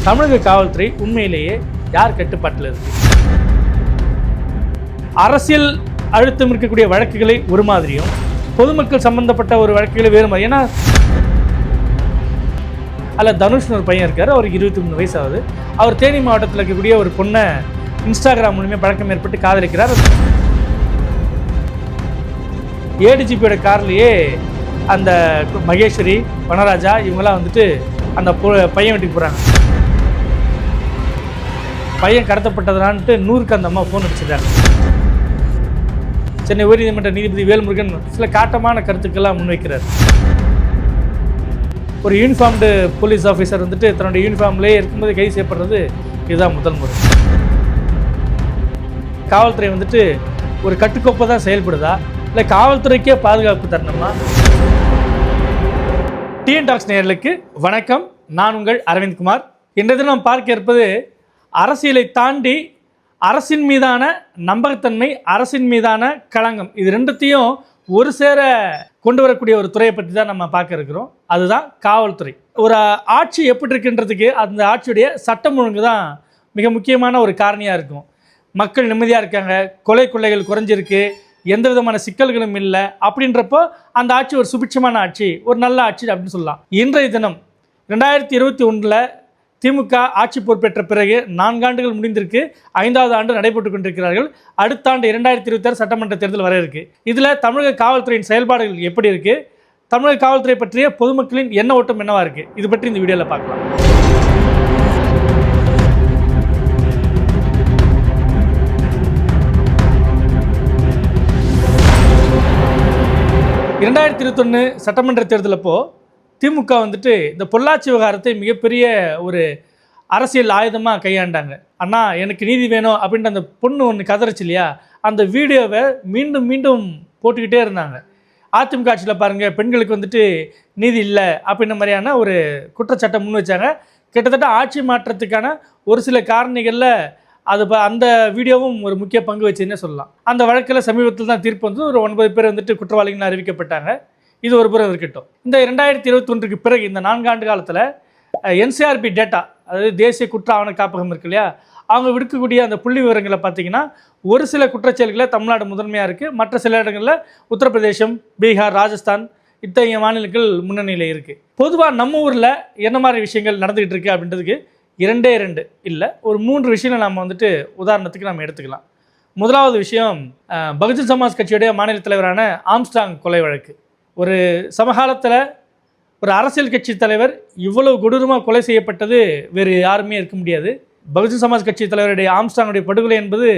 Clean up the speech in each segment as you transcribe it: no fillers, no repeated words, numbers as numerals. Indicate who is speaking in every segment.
Speaker 1: தமிழக காவல்துறை உண்மையிலேயே யார் கட்டுப்பாட்டில் இருக்கு? அரசியல் அழுத்தம் இருக்கக்கூடிய வழக்குகளை ஒரு மாதிரியும், பொதுமக்கள் சம்பந்தப்பட்ட ஒரு வழக்குகளை வேறு மாதிரி. ஏன்னா அதில் தனுஷ்னு ஒரு பையன் இருக்கார், அவருக்கு 23 வயசு ஆகுது. அவர் தேனி மாவட்டத்தில் இருக்கக்கூடிய ஒரு பொண்ணை இன்ஸ்டாகிராம் மூலமே பழக்கம் ஏற்பட்டு காதலிக்கிறார். ஏடிஜிபியோட கார்லேயே அந்த மகேஸ்வரி, வனராஜா இவங்கெல்லாம் வந்துட்டு அந்த பையன் வீட்டுக்கு போகிறாங்க. பையன் கடத்தப்பட்டதுனான்ட்டு 100க்கு அந்த அம்மா ஃபோன் அடிச்சிட்டாங்க. சென்னை உயர்நீதிமன்ற நீதிபதி வேல்முருகன் சில காட்டமான கருத்துக்கெல்லாம் முன்வைக்கிறார். ஒரு யூனிஃபார்ம்டு போலீஸ் ஆஃபீஸர் வந்துட்டு தன்னுடைய யூனிஃபார்ம்லேயே இருக்கும்போது கைது செய்யப்படுறது இதுதான் முதல் முறை. காவல்துறை வந்துட்டு ஒரு கட்டுக்கோப்பாக தான் செயல்படுதா, இல்லை காவல்துறைக்கே பாதுகாப்பு தரணுமா? டிஎன் டாக்ஸ் நேயர்களுக்கு வணக்கம். நான் உங்கள் அரவிந்த்குமார். இன்றைய தினம் நாம் பார்க்க இருப்பது அரசியலை தாண்டி அரசின் மீதான நம்பகத்தன்மை, அரசின் மீதான களங்கம், இது ரெண்டுத்தையும் ஒரு சேர கொண்டு வரக்கூடிய ஒரு துறையை பற்றி தான் நம்ம பார்க்க இருக்கிறோம். அதுதான் காவல்துறை. ஒரு ஆட்சி எப்படி இருக்குன்றதுக்கு அந்த ஆட்சியுடைய சட்டம் ஒழுங்கு தான் மிக முக்கியமான ஒரு காரணியாக இருக்கும். மக்கள் நிம்மதியாக இருக்காங்க, கொலை கொள்ளைகள் குறைஞ்சிருக்கு, எந்த விதமான சிக்கல்களும் இல்லை அப்படின்றப்போ அந்த ஆட்சி ஒரு சுபிட்சமான ஆட்சி, ஒரு நல்ல ஆட்சி அப்படின்னு சொல்லலாம். இன்றைய தினம் 2021 திமுக ஆட்சி பொறுப்பேற்ற பிறகு 4 ஆண்டுகள் முடிந்திருக்கு. 5வது ஆண்டு நடைபெற்று கொண்டிருக்கிறார்கள். அடுத்த ஆண்டு 2026 சட்டமன்ற தேர்தல் வர இருக்கு. இதில் தமிழக காவல்துறையின் செயல்பாடுகள் எப்படி இருக்கு, தமிழக காவல்துறை பற்றிய பொதுமக்களின் எண்ண ஓட்டம் என்னவா இருக்கு, இது பற்றி இந்த வீடியோவில் பார்க்கலாம். (2021) சட்டமன்ற தேர்தல் அப்போ திமுக வந்துட்டு இந்த பொள்ளாச்சி விவகாரத்தை மிகப்பெரிய ஒரு அரசியல் ஆயுதமாக கையாண்டாங்க. அண்ணா எனக்கு நீதி வேணும் அப்படின்ற அந்த பொண்ணு ஒன்று கதறிச்சு இல்லையா, அந்த வீடியோவை மீண்டும் மீண்டும் போட்டுக்கிட்டே இருந்தாங்க. அதிமுக ஆட்சியில் பாருங்கள், பெண்களுக்கு வந்துட்டு நீதி இல்லை அப்படின்ற மாதிரியான ஒரு குற்றச்சாட்டை முன் வச்சாங்க. கிட்டத்தட்ட ஆட்சி மாற்றத்துக்கான ஒரு சில காரணிகளில் அந்த வீடியோவும் ஒரு முக்கிய பங்கு வச்சுன்னே சொல்லலாம். அந்த வழக்கில் சமீபத்தில் தான் தீர்ப்பு வந்து ஒரு 9 பேர் வந்துட்டு குற்றவாளிகள் அறிவிக்கப்பட்டாங்க. இது ஒரு புறம் இருக்கட்டும். இந்த 2021 பிறகு இந்த 4 ஆண்டு காலத்தில் என்சிஆர்பி டேட்டா, அதாவது தேசிய குற்ற ஆவண காப்பகம் இருக்கு இல்லையா, அவங்க விடுக்கக்கூடிய அந்த புள்ளி விவரங்களை பார்த்தீங்கன்னா ஒரு சில குற்றச்செயல்களில் தமிழ்நாடு முதன்மையாக இருக்குது. மற்ற சில இடங்களில் உத்தரப்பிரதேசம், பீகார், ராஜஸ்தான் இத்தகைய மாநிலங்கள் முன்னணியில் இருக்குது. பொதுவாக நம்ம ஊரில் என்ன மாதிரி விஷயங்கள் நடந்துகிட்டு இருக்குது அப்படின்றதுக்கு 2 இல்லை, ஒரு 3 விஷயங்களை நம்ம வந்துட்டு உதாரணத்துக்கு நம்ம எடுத்துக்கலாம். முதலாவது விஷயம், பகுஜன் சமாஜ் கட்சியுடைய மாநில தலைவரான ஆம்ஸ்ட்ராங் கொலை வழக்கு. ஒரு சமகாலத்தில் ஒரு அரசியல் கட்சி தலைவர் இவ்வளவு கொடூரமாக கொலை செய்யப்பட்டது வேறு யாருமே இருக்க முடியாது. பகுஜன் சமாஜ் கட்சி தலைவருடைய ஆம்ஸ்ட்ராங்குடைய படுகொலை என்பது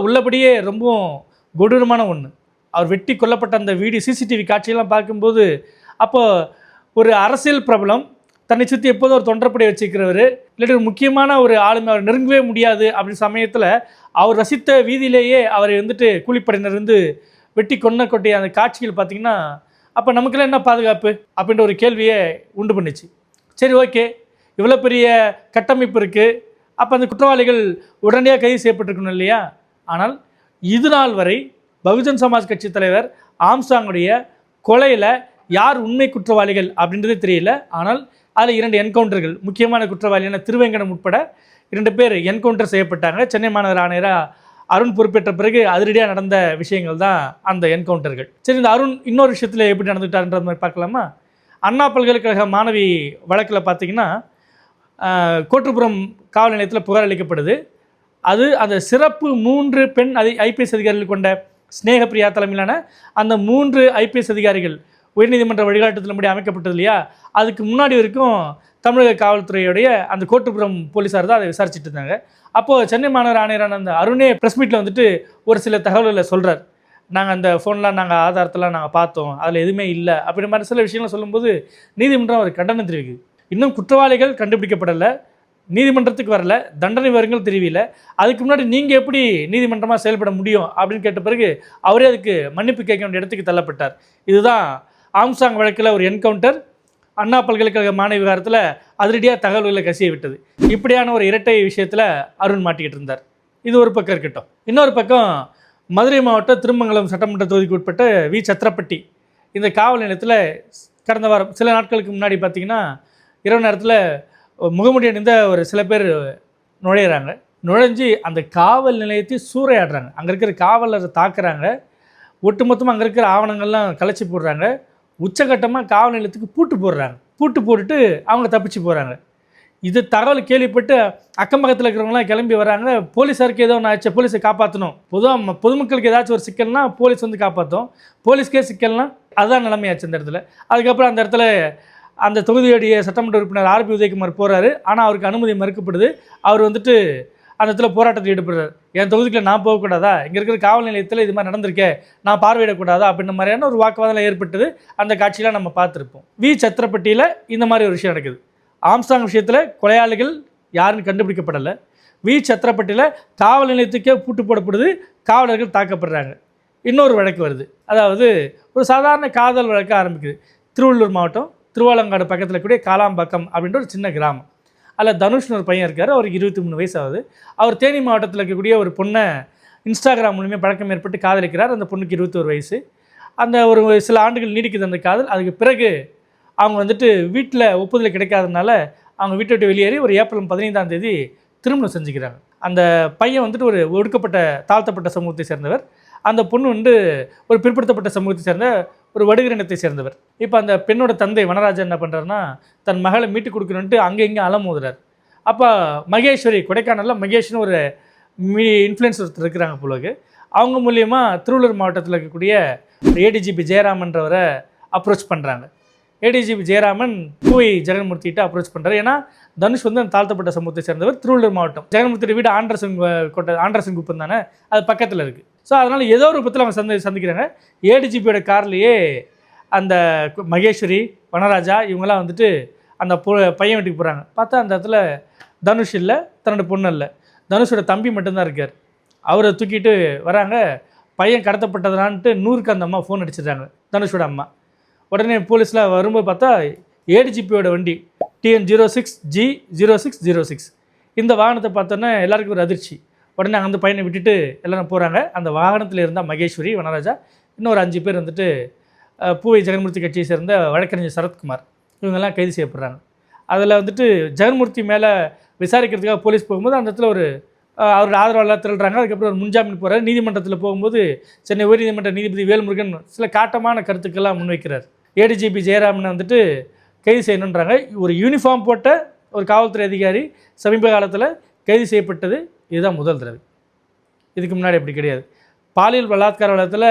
Speaker 1: உள்ளபடியே ரொம்பவும் கொடூரமான ஒன்று. அவர் வெட்டி கொல்லப்பட்ட அந்த சிசிடிவி காட்சியெல்லாம் பார்க்கும்போது, அப்போ ஒரு அரசியல் பிரபலம் தன்னை சுற்றி எப்போதும் ஒரு தொண்டர்படை வச்சுக்கிறவர், இல்லாட்டி ஒரு முக்கியமான ஒரு ஆளுமை, அவர் நெருங்கவே முடியாது அப்படி சமயத்தில் அவர் ரசித்த வீதியிலேயே அவரை வந்துட்டு கூலிப்படையினர் வந்து வெட்டி கொட்டிய அந்த காட்சிகள் பார்த்திங்கன்னா, அப்போ நமக்கெல்லாம் என்ன பாதுகாப்பு அப்படின்ற ஒரு கேள்வியை உண்டு பண்ணிச்சு. சரி, ஓகே, இவ்வளோ பெரிய கட்டமைப்பு இருக்குது, அப்போ அந்த குற்றவாளிகள் உடனடியாக கைது செய்யப்பட்டிருக்கணும் இல்லையா? ஆனால் இது நாள் வரை பகுஜன் சமாஜ் கட்சி தலைவர் ஆம்ஸ்ட்ராங்குடைய கொலையில் யார் உண்மை குற்றவாளிகள் அப்படின்றதே தெரியல. ஆனால் அதில் 2 என்கவுண்டர்கள், முக்கியமான குற்றவாளியான திருவேங்கடம் உட்பட 2 பேர் என்கவுண்டர் செய்யப்பட்டாங்க. சென்னை மாநகர ஆணையராக அருண் பொறுப்பேற்ற பிறகு அதிரடியாக நடந்த விஷயங்கள் தான் அந்த என்கவுண்டர்கள். சரி, இந்த அருண் இன்னொரு விஷயத்தில் எப்படி நடந்துட்டார்ன்ற மாதிரி பார்க்கலாமா? அண்ணா பல்கலைக்கழக மாணவி வழக்கில் பார்த்திங்கன்னா, கோட்டுப்புறம் காவல் நிலையத்தில் புகார் அளிக்கப்படுது. அது அந்த சிறப்பு 3 பெண் ஐபிஎஸ் அதிகாரிகள் கொண்ட ஸ்னேகப்பிரியா தலைமையிலான அந்த 3 ஐபிஎஸ் அதிகாரிகள் உயர்நீதிமன்ற வழிகாட்டுதலின்படி அமைக்கப்பட்டது இல்லையா, அதுக்கு முன்னாடி வரைக்கும் தமிழக காவல்துறையுடைய அந்த கோட்டுப்புறம் போலீஸார் தான் அதை விசாரிச்சுட்டு இருந்தாங்க. அப்போது சென்னை மாநகர ஆணையரான அந்த அருணே ப்ரெஸ் மீட்டில் வந்துட்டு ஒரு சில தகவல்களை சொல்கிறார். நாங்கள் அந்த ஃபோன்லாம் நாங்கள் ஆதாரத்தெல்லாம் நாங்கள் பார்த்தோம், அதில் எதுவுமே இல்லை அப்படின்ற மாதிரி சில விஷயங்களை சொல்லும்போது நீதிமன்றம் ஒரு கண்டனம் தெரிவிக்குது. இன்னும் குற்றவாளிகள் கண்டுபிடிக்கப்படலை, நீதிமன்றத்துக்கு வரல, தண்டனை விவரங்கள் தெரியல, அதுக்கு முன்னாடி நீங்கள் எப்படி நீதிமன்றமாக செயல்பட முடியும் அப்படின்னு கேட்ட பிறகு அவரே அதுக்கு மன்னிப்பு கேட்க வேண்டிய இடத்துக்கு தள்ளப்பட்டார். இதுதான் ஆம்ஸ்ட்ராங் வழக்கில் ஒரு என்கவுண்டர், அண்ணா பல்கலைக்கழக மாணவி விவகாரத்தில் அதிரடியாக தகவல்களை கசிய விட்டது. இப்படியான ஒரு இரட்டை விஷயத்தில் அருண் மாட்டிக்கிட்டு இருந்தார். இது ஒரு பக்கம் இருக்கட்டும். இன்னொரு பக்கம் மதுரை மாவட்டம் திருமங்கலம் சட்டமன்ற தொகுதிக்கு உட்பட்ட வி. சத்திரப்பட்டி இந்த காவல் நிலையத்தில் கடந்த வாரம் சில நாட்களுக்கு முன்னாடி பார்த்திங்கன்னா இரவு நேரத்தில் முகமுடி அணிந்த ஒரு சில பேர் நுழையிறாங்க. நுழைஞ்சு அந்த காவல் நிலையத்தை சூறையாடுறாங்க. அங்கே இருக்கிற காவலரை தாக்குறாங்க. ஒட்டுமொத்தமாக அங்கே இருக்கிற ஆவணங்கள்லாம் கலைச்சி போடுறாங்க. உச்சகட்டமாக காவல் நிலையத்துக்கு பூட்டு போடுறாங்க. பூட்டு போட்டுட்டு அவங்க தப்பிச்சு போகிறாங்க. இது தகவல் கேள்விப்பட்டு அக்கம் பக்கத்தில் இருக்கிறவங்களாம் கிளம்பி வராங்க. போலீஸாருக்கு ஏதோ ஒன்று ஆச்சு, போலீஸை காப்பாற்றணும். பொதுவாக பொதுமக்களுக்கு ஏதாச்சும் ஒரு சிக்கல்னா போலீஸ் வந்து காப்பாற்றும். போலீஸ்க்கே சிக்கல்னா அதுதான் நிலைமையாச்சு அந்த இடத்துல. அதுக்கப்புறம் அந்த இடத்துல அந்த தொகுதியுடைய சட்டமன்ற உறுப்பினர் ஆர்பி உதயகுமார் போகிறாரு. ஆனால் அவருக்கு அனுமதி மறுக்கப்படுது. அவர் வந்துட்டு அந்த இடத்துல போராட்டத்தில் ஈடுபடுறாரு. என் தொகுதிக்குள்ள நான் போகக்கூடாதா, இங்கே இருக்கிற காவல் நிலையத்தில் இது மாதிரி நடந்திருக்கே, நான் பார்வையிடக்கூடாதா அப்படின்ற மாதிரியான ஒரு வாக்குவாதம் ஏற்பட்டது. அந்த காட்சியெலாம் நம்ம பார்த்துருப்போம். வி சத்திரப்பட்டியில் இந்த மாதிரி ஒரு விஷயம் நடக்குது. ஆம்ஸ்டாங் விஷயத்தில் கொலையாளிகள் யாருன்னு கண்டுபிடிக்கப்படலை. வி சத்திரப்பட்டியில் காவல் நிலையத்துக்கே பூட்டு போடப்படுது, காவலர்கள் தாக்கப்படுறாங்க. இன்னொரு வழக்கு வருது. அதாவது ஒரு சாதாரண காதல் வழக்கு ஆரம்பிக்குது. திருவள்ளூர் மாவட்டம் திருவாலங்காடு பக்கத்தில் கூடிய காலாம்பாக்கம் அப்படின்ற ஒரு சின்ன கிராமம். அதில் தனுஷ்னு ஒரு பையன் இருக்கார். அவருக்கு 23 வயசு ஆகுது. அவர் தேனி மாவட்டத்தில் இருக்கக்கூடிய ஒரு பொண்ணை இன்ஸ்டாகிராம் மூலியமாக பழக்கம் ஏற்பட்டு காதலிக்கிறார். அந்த பொண்ணுக்கு 21 வயசு. அந்த ஒரு சில ஆண்டுகள் நீடிக்குது அந்த காதல். அதுக்கு பிறகு அவங்க வந்துட்டு வீட்டில் ஒப்புதல் கிடைக்காதனால அவங்க வீட்டை விட்டு வெளியேறி ஒரு ஏப்ரல் 15ஆம் தேதி திருமணம் செஞ்சுக்கிறாங்க. அந்த பையன் வந்துட்டு ஒரு ஒடுக்கப்பட்ட தாழ்த்தப்பட்ட சமூகத்தை சேர்ந்தவர். அந்த பொண்ணு வந்து ஒரு பிற்படுத்தப்பட்ட சமூகத்தை சேர்ந்த ஒரு வடுகர் இனத்தை சேர்ந்தவர். இப்போ அந்த பெண்ணோட தந்தை வனராஜன் என்ன பண்ணுறாருன்னா, தன் மகளை மீட்டு கொடுக்கணுன்ட்டு அங்கே இங்கே அலமோதுறார். அப்போ மகேஸ்வரி, கொடைக்கானலில் மகேஷ்னு ஒரு இன்ஃப்ளூயன்சர் ஒருத்தர் இருக்கிறாங்க போலக்கு. அவங்க மூலியமாக திருவள்ளூர் மாவட்டத்தில் இருக்கக்கூடிய ஏடிஜிபி ஜெயராமன்றவரை அப்ரோச் பண்ணுறாங்க. ஏடிஜிபி ஜெயராமன் பூவை ஜெகன்மூர்த்திகிட்ட அப்ரோச் பண்ணுறாரு. ஏன்னா தனுஷ் வந்து அந்த தாழ்த்தப்பட்ட சமூகத்தை சேர்ந்தவர். திருவள்ளூர் மாவட்டம் ஜெகன்மூர்த்தி வீடு ஆண்டரசன் குப்பம் தானே, அது பக்கத்தில் இருக்குது. ஸோ அதனால் ஏதோ ஒரு விபத்தில் அவங்க சந்திக்கிறாங்க. ஏடிஜிபியோட கார்லேயே அந்த மகேஸ்வரி, வனராஜா இவங்கெல்லாம் வந்துட்டு அந்த பையன் வீட்டுக்கு போகிறாங்க. பார்த்தா அந்த இடத்துல தனுஷ் இல்லை, தன்னோட பொண்ணு இல்லை, தனுஷோட தம்பி மட்டும்தான் இருக்கார். அவரை தூக்கிட்டு வராங்க. பையன் கடத்தப்பட்டதுனான்ட்டு 100க்கு அந்த அம்மா ஃபோன் அடிச்சிடுறாங்க, தனுஷோட அம்மா. உடனே போலீஸில் வரும்போது பார்த்தா ஏடிஜிபியோட வண்டி TN06G0606 இந்த வாகனத்தை பார்த்தோன்னே எல்லாருக்கும் ஒரு அதிர்ச்சி. உடனே அந்த பையனை விட்டுட்டு எல்லோரும் போகிறாங்க. அந்த வாகனத்தில் இருந்தால் மகேஸ்வரி, வனராஜா, இன்னொரு 5 பேர் வந்துட்டு பூவை ஜெகன்மூர்த்தி கட்சியை சேர்ந்த வழக்கறிஞர் சரத்குமார், இவங்கெல்லாம் கைது செய்யப்படுறாங்க. அதில் வந்துட்டு ஜெகன்மூர்த்தி மேலே விசாரிக்கிறதுக்காக போலீஸ் போகும்போது அந்த இடத்துல ஒரு அவரோட ஆதரவாளர் திரள்றாங்க. அதுக்கப்புறம் ஒரு முன்ஜாமீன் போகிறார். நீதிமன்றத்தில் போகும்போது சென்னை உயர்நீதிமன்ற நீதிபதி வேல்முருகன் சில காட்டமான கருத்துக்கள்லாம் முன்வைக்கிறார். ஏடிஜிபி ஜெயராமனை வந்துட்டு கைது செய்யணுன்றாங்க. ஒரு யூனிஃபார்ம் போட்ட ஒரு காவல்துறை அதிகாரி சமீப காலத்தில் கைது செய்யப்பட்டது இதுதான் முதல் தடவை. இதுக்கு முன்னாடி அப்படி கிடையாது. பாலியல் பலாத்கார வழக்கில்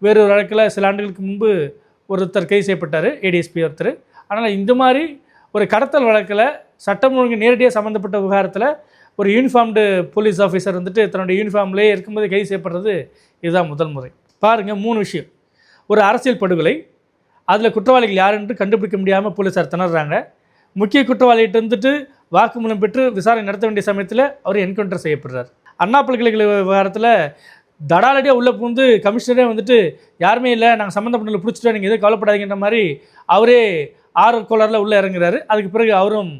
Speaker 1: வேறு ஒரு வழக்கில் சில ஆண்டுகளுக்கு முன்பு ஒருத்தர் கைது செய்யப்பட்டார், ஏடிஎஸ்பி ஒருத்தர். ஆனால் இந்த மாதிரி ஒரு கடத்தல் வழக்கில் சட்டம் ஒழுங்கு நேரடியாக சம்மந்தப்பட்ட விவகாரத்தில் ஒரு யூனிஃபார்ம்டு போலீஸ் ஆஃபீஸர் வந்துட்டு தன்னுடைய யூனிஃபார்ம்லேயே இருக்கும்போது கைது செய்யப்படுறது இதுதான் முதல் முறை. பாருங்கள், 3 விஷயம். ஒரு அரசியல் படுகொலை, அதில் குற்றவாளிகள் யாருன்ட்டு கண்டுபிடிக்க முடியாமல் போலீஸார் திணறாங்க. முக்கிய குற்றவாளிகிட்ட வந்துட்டு வாக்குமூலம் பெற்று விசாரணை நடத்த வேண்டிய சமயத்தில் அவர் என்கவுண்டர் செய்யப்படுறார். அண்ணா பல்கலைக்கழக விவகாரத்தில் தடாலடியாக உள்ளே பூந்து கமிஷனரே வந்துட்டு யாருமே இல்லை, நாங்கள் சம்மந்தப்பட்ட பிடிச்சிட்டோம், நீங்கள் எதுவும் கவலைப்படாதீங்கன்ற மாதிரி அவரே கோளாறில் உள்ளே இறங்குறாரு. அதுக்கு பிறகு அவரும்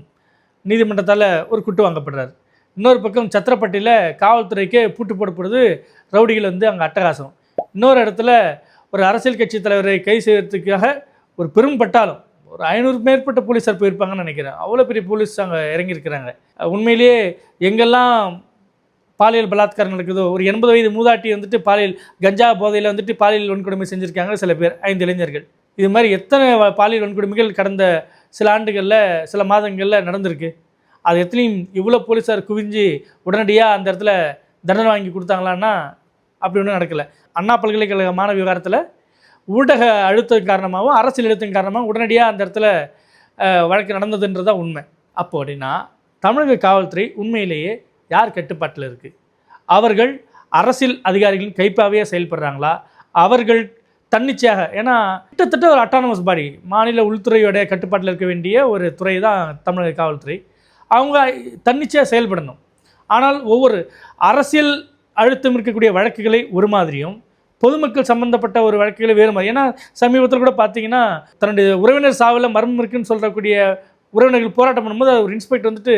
Speaker 1: நீதிமன்றத்தால் ஒரு குட்டு வாங்கப்படுறார். இன்னொரு பக்கம் சத்திரப்பட்டியில் காவல்துறைக்கே பூட்டு போடப்படுது. ரவுடிகள் வந்து அங்கே அட்டகாசம். இன்னொரு இடத்துல ஒரு அரசியல் கட்சி தலைவரை கைது செய்வதற்காக ஒரு பெரும் பட்டாளம், ஒரு 500 மேற்பட்ட போலீஸார் போயிருப்பாங்கன்னு நினைக்கிறேன். அவ்வளோ பெரிய போலீஸ் அங்கே இறங்கியிருக்கிறாங்க. உண்மையிலேயே எங்கெல்லாம் பாலியல் பலாத்காரம் நடக்குதோ, ஒரு 80 வயது மூதாட்டி வந்துட்டு பாலியல் கஞ்சா போதையில் வந்துட்டு பாலியல் வன்கொடுமை செஞ்சுருக்காங்க சில பேர், 5 இளைஞர்கள். இது மாதிரி எத்தனை பாலியல் வன்கொடுமைகள் கடந்த சில ஆண்டுகளில், சில மாதங்களில் நடந்திருக்கு. அது எத்தனையும் இவ்வளோ போலீஸார் குவிஞ்சு உடனடியாக அந்த இடத்துல தண்டனை வாங்கி கொடுத்தாங்களான்னா அப்படி ஒன்றும் நடக்கலை. அண்ணா பல்கலைக்கழக மாணவ விவகாரத்தில் ஊடக அழுத்தம் காரணமாகவும் அரசியல் அழுத்தம் காரணமாகவும் உடனடியாக அந்த இடத்துல வழக்கு நடந்ததுன்றது தான் உண்மை. அப்போ அப்படின்னா தமிழக காவல்துறை உண்மையிலேயே யார் கட்டுப்பாட்டில் இருக்குது? அவர்கள் அரசியல் அதிகாரிகளின் கைப்பாவையாக செயல்படுறாங்களா? அவர்கள் தன்னிச்சையாக, ஏன்னா கிட்டத்தட்ட ஒரு அட்டானமஸ் பாடி, மாநில உள்துறையோடைய கட்டுப்பாட்டில் இருக்க வேண்டிய ஒரு துறை தான் தமிழக காவல்துறை. அவங்க தன்னிச்சையாக செயல்படணும். ஆனால் ஒவ்வொரு அரசியல் அழுத்தம் இருக்கக்கூடிய வழக்குகளை ஒரு மாதிரியும், பொதுமக்கள் சம்மந்தப்பட்ட ஒரு வழக்குகளை வேறு மாதிரி. ஏன்னா சமீபத்தில் கூட பார்த்தீங்கன்னா தன்னுடைய உறவினர் சாவில் மர்மம் இருக்குன்னு சொல்கிறக்கூடிய உறவினர்கள் போராட்டம் பண்ணும்போது ஒரு இன்ஸ்பெக்டர் வந்துட்டு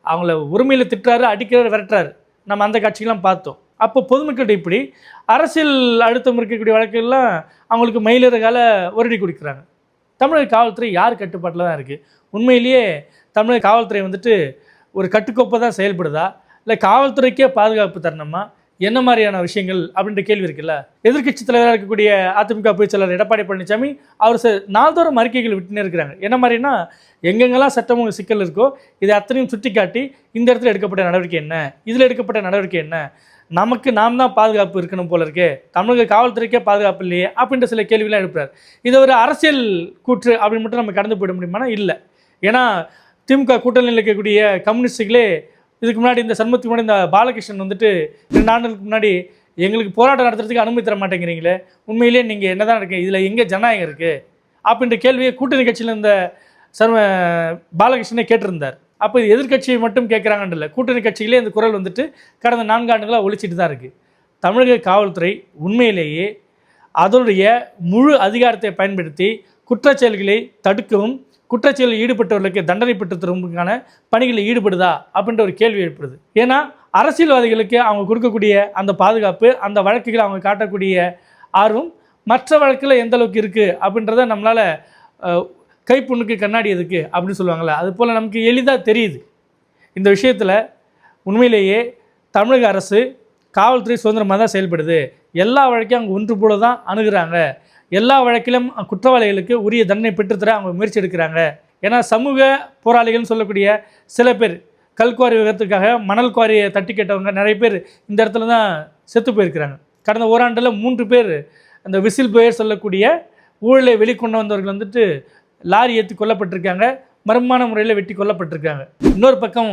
Speaker 1: அவங்கள உரிமையில் திட்டுறாரு, அடிக்கிறாரு, விரட்டுறாரு. நம்ம அந்த காட்சிகள்லாம் பார்த்தோம். அப்போ பொதுமக்கள்கிட்ட இப்படி அரசியல் அழுத்தம் இருக்கக்கூடிய வழக்குகள்லாம் அவங்களுக்கு மயிலிறகால ஒரடி கொடுக்குறாங்க. தமிழக காவல்துறை யார் கட்டுப்பாட்டில் தான் இருக்குது? உண்மையிலேயே தமிழக காவல்துறை வந்துட்டு ஒரு கட்டுக்கோப்பாக தான் செயல்படுதா, இல்லை காவல்துறைக்கே பாதுகாப்பு தரணுமா, என்ன மாதிரியான விஷயங்கள் அப்படின்ற கேள்வி இருக்குல்ல. எதிர்க்கட்சி தலைவராக இருக்கக்கூடிய அதிமுக பொதுச் செயலாளர் எடப்பாடி பழனிசாமி அவர் நாள்தோறும் அறிக்கைகள் விட்டுனே இருக்கிறாங்க. என்ன மாதிரினா, எங்கெங்கெல்லாம் சட்டம் ஒழுங்கு சிக்கல் இருக்கோ இதை அத்தனையும் சுட்டி காட்டி இந்த இடத்துல எடுக்கப்பட்ட நடவடிக்கை என்ன, இதில் எடுக்கப்பட்ட நடவடிக்கை என்ன, நமக்கு நாம் தான் பாதுகாப்பு இருக்கணும் போல இருக்கே, தமிழக காவல்துறைக்கே பாதுகாப்பு இல்லையே அப்படின்ற சில கேள்விலாம் எழுப்புறாரு. இது ஒரு அரசியல் கூற்று அப்படின்னு மட்டும் நம்ம கடந்து போயிட முடியுமானா இல்லை. ஏன்னா திமுக கூட்டணியில் இருக்கக்கூடிய கம்யூனிஸ்டுகளே இதுக்கு முன்னாடி இந்த சண்முகத்துக்கு முன்னாடி இந்த பாலகிருஷ்ணன் வந்துட்டு 2 ஆண்டுகளுக்கு முன்னாடி எங்களுக்கு போராட்டம் நடத்துறதுக்கு அனுமதி தர மாட்டேங்கிறீங்களே, உண்மையிலேயே நீங்கள் என்ன தான் இருக்குது, இதில் எங்கே ஜனநாயகம் இருக்குது அப்படின்ற கேள்வியை கூட்டணி கட்சியில் இருந்த பாலகிருஷ்ணனை கேட்டிருந்தார். அப்போ இது எதிர்கட்சியை மட்டும் கேட்குறாங்கன்னு இல்லை, கூட்டணி கட்சிகளே இந்த குரல் வந்துட்டு கடந்த 4 ஆண்டுகளாக ஒழிச்சிட்டு தான் இருக்குது. தமிழக காவல்துறை உண்மையிலேயே அதனுடைய முழு அதிகாரத்தை பயன்படுத்தி குற்றச்செயல்களை தடுக்கவும் குற்றச்செயலில் ஈடுபட்டவர்களுக்கு தண்டனை பெற்று தருவதற்கான பணிகளில் ஈடுபடுதா அப்படின்ற ஒரு கேள்வி ஏற்படுது. ஏன்னா அரசியல்வாதிகளுக்கு அவங்க கொடுக்கக்கூடிய அந்த பாதுகாப்பு, அந்த வழக்குகளை அவங்க காட்டக்கூடிய ஆர்வம் மற்ற வழக்கில் எந்த அளவுக்கு இருக்குது அப்படின்றத நம்மளால் கைப்புண்ணுக்கு கண்ணாடி எதுக்கு அப்படின்னு சொல்லுவாங்கள்ல, அது போல் நமக்கு எளிதாக தெரியுது. இந்த விஷயத்தில் உண்மையிலேயே தமிழக அரசு காவல்துறை சுதந்திரமாக தான் செயல்படுது, எல்லா வழக்கையும் அவங்க ஒன்று போல தான் அணுகிறாங்க, எல்லா வழக்கிலும் குற்றவாளிகளுக்கு உரிய தண்டனை பெற்றுத்தர அவங்க முயற்சி எடுக்கிறாங்க. ஏன்னா சமூக போராளிகள்னு சொல்லக்கூடிய சில பேர் கல்குவாரி விவகாரத்துக்காக மணல் குவாரியை தட்டி கேட்டவங்க நிறைய பேர் இந்த இடத்துல தான் செத்து போயிருக்கிறாங்க. கடந்த ஓராண்டில் 3 பேர் அந்த விசில் புளோயர் சொல்லக்கூடிய ஊழலை வெளிக்கொண்டு வந்தவர்கள் வந்துட்டு லாரி ஏற்றி கொல்லப்பட்டிருக்காங்க, மர்மமான முறையில் வெட்டி கொல்லப்பட்டிருக்காங்க. இன்னொரு பக்கம்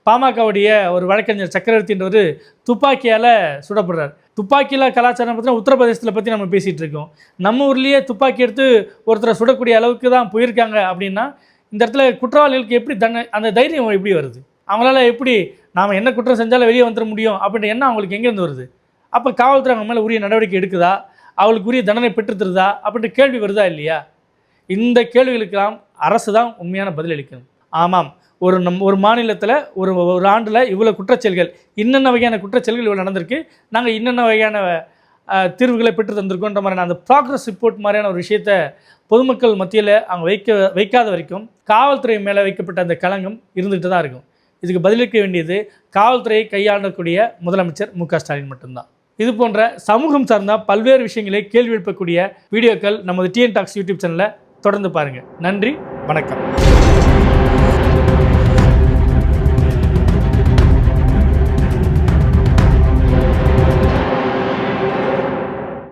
Speaker 1: பாமகவுடைய ஒரு வழக்கறிஞர் சக்கரவர்த்தின்றவர் துப்பாக்கியால் சுடப்படுறார். துப்பாக்கியில் கலாச்சாரம் பார்த்தீங்கன்னா உத்தரப்பிரதேசத்தில் பற்றி நம்ம பேசிகிட்டு இருக்கோம். நம்ம ஊர்லேயே துப்பாக்கி எடுத்து ஒருத்தரை சுடக்கூடிய அளவுக்கு தான் போயிருக்காங்க. அப்படின்னா இந்த இடத்துல குற்றவாளிகளுக்கு எப்படி அந்த தைரியம் எப்படி வருது, அவங்களால எப்படி நாம் என்ன குற்றம் செஞ்சாலும் வெளியே வந்துட முடியும் அப்படின்ற எண்ணம் அவங்களுக்கு எங்கேருந்து வருது? அப்போ காவல்துறை அவங்க மேலே உரிய நடவடிக்கை எடுக்குதா, அவங்களுக்கு உரிய தண்டனை பெற்றுத்தருதா அப்படின்ற கேள்வி வருதா இல்லையா? இந்த கேள்விகளுக்கெல்லாம் அரசு தான் உண்மையான பதில் அளிக்கணும். ஆமாம், ஒரு மாநிலத்தில் ஒரு ஆண்டில் இவ்வளோ குற்றச்செயல்கள், இன்னென்ன வகையான குற்றச்செயல்கள் இவ்வளோ நடந்திருக்கு, நாங்கள் இன்னென்ன வகையான தீர்வுகளை பெற்று தந்திருக்கோன்ற மாதிரியான அந்த ப்ராக்ரஸ் ரிப்போர்ட் மாதிரியான ஒரு விஷயத்தை பொதுமக்கள் மத்தியில் அவங்க வைக்காத வரைக்கும் காவல்துறை மேலே வைக்கப்பட்ட அந்த களங்கம் இருந்துகிட்டு தான் இருக்கும். இதுக்கு பதிலளிக்க வேண்டியது காவல்துறையை கையாளக்கூடிய முதலமைச்சர் மு.க. ஸ்டாலின் மட்டும்தான். இது போன்ற சமூகம் சார்ந்த பல்வேறு விஷயங்களை கேள்வி எழுப்பக்கூடிய வீடியோக்கள் நமது டிஎன் டாக்ஸ் யூடியூப் சேனலில் தொடர்ந்து பாருங்கள். நன்றி, வணக்கம்.